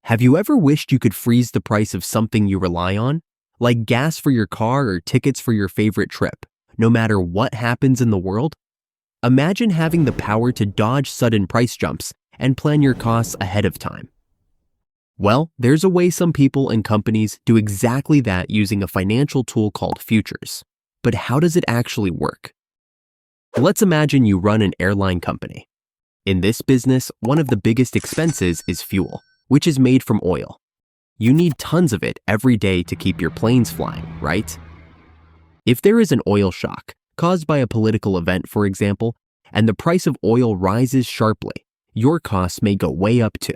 Have you ever wished you could freeze the price of something you rely on, like gas for your car or tickets for your favorite trip, no matter what happens in the world? Imagine having the power to dodge sudden price jumps and plan your costs ahead of time. Well, there's a way some people and companies do exactly that using a financial tool called futures. But how does it actually work? Let's imagine you run an airline company. In this business, one of the biggest expenses is fuel, which is made from oil. You need tons of it every day to keep your planes flying, right? If there is an oil shock, caused by a political event, for example, and the price of oil rises sharply, your costs may go way up too.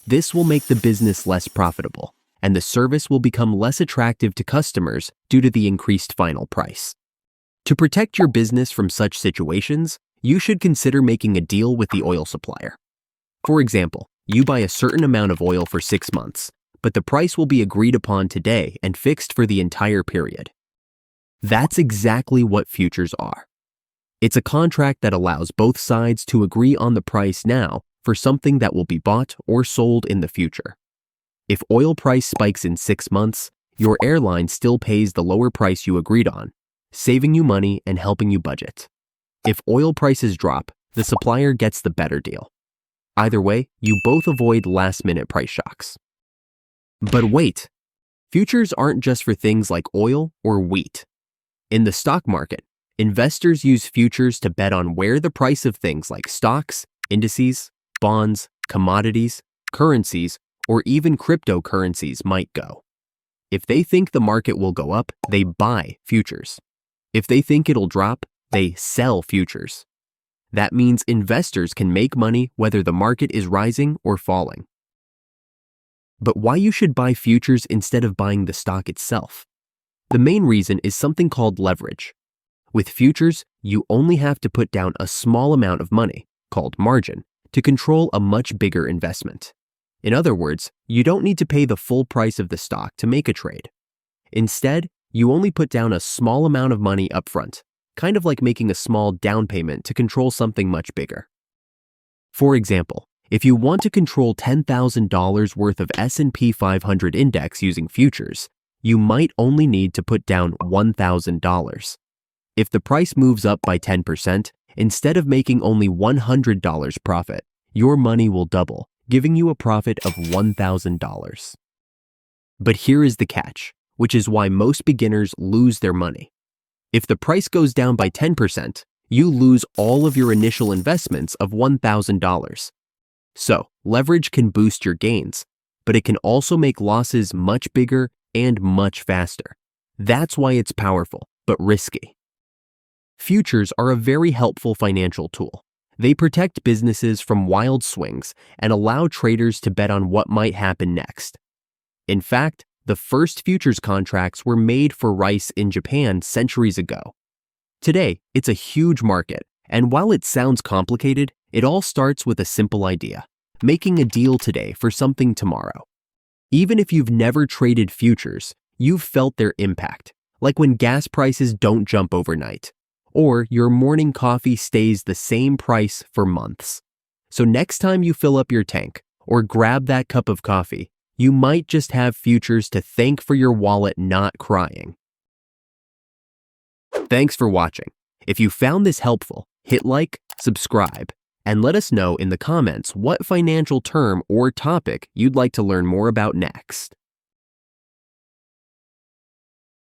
This will make the business less profitable, and the service will become less attractive to customers due to the increased final price. To protect your business from such situations, you should consider making a deal with the oil supplier. For example, you buy a certain amount of oil for 6 months, but the price will be agreed upon today and fixed for the entire period. That's exactly what futures are. It's a contract that allows both sides to agree on the price now for something that will be bought or sold in the future. If oil price spikes in 6 months, your airline still pays the lower price you agreed on, saving you money and helping you budget. If oil prices drop, the supplier gets the better deal. Either way, you both avoid last-minute price shocks. But wait, futures aren't just for things like oil or wheat. In the stock market, investors use futures to bet on where the price of things like stocks, indices, bonds, commodities, currencies, or even cryptocurrencies might go. If they think the market will go up, they buy futures. If they think it'll drop, they sell futures. That means investors can make money whether the market is rising or falling. But why you should buy futures instead of buying the stock itself? The main reason is something called leverage. With futures, you only have to put down a small amount of money, called margin, to control a much bigger investment. In other words, you don't need to pay the full price of the stock to make a trade. Instead, you only put down a small amount of money upfront, kind of like making a small down payment to control something much bigger. For example, if you want to control $10,000 worth of S&P 500 index using futures, you might only need to put down $1,000. If the price moves up by 10%, instead of making only $100 profit, your money will double, giving you a profit of $1,000. But here is the catch, which is why most beginners lose their money. If the price goes down by 10%, you lose all of your initial investments of $1,000. So, leverage can boost your gains, but it can also make losses much bigger and much faster. That's why it's powerful, but risky. Futures are a very helpful financial tool. They protect businesses from wild swings and allow traders to bet on what might happen next. In fact, the first futures contracts were made for rice in Japan centuries ago. Today, it's a huge market, and while it sounds complicated, it all starts with a simple idea: making a deal today for something tomorrow. Even if you've never traded futures, you've felt their impact, like when gas prices don't jump overnight, or your morning coffee stays the same price for months. So next time you fill up your tank or grab that cup of coffee, you might just have futures to thank for your wallet not crying. Thanks for watching. If you found this helpful, hit like, subscribe, and let us know in the comments what financial term or topic you'd like to learn more about next.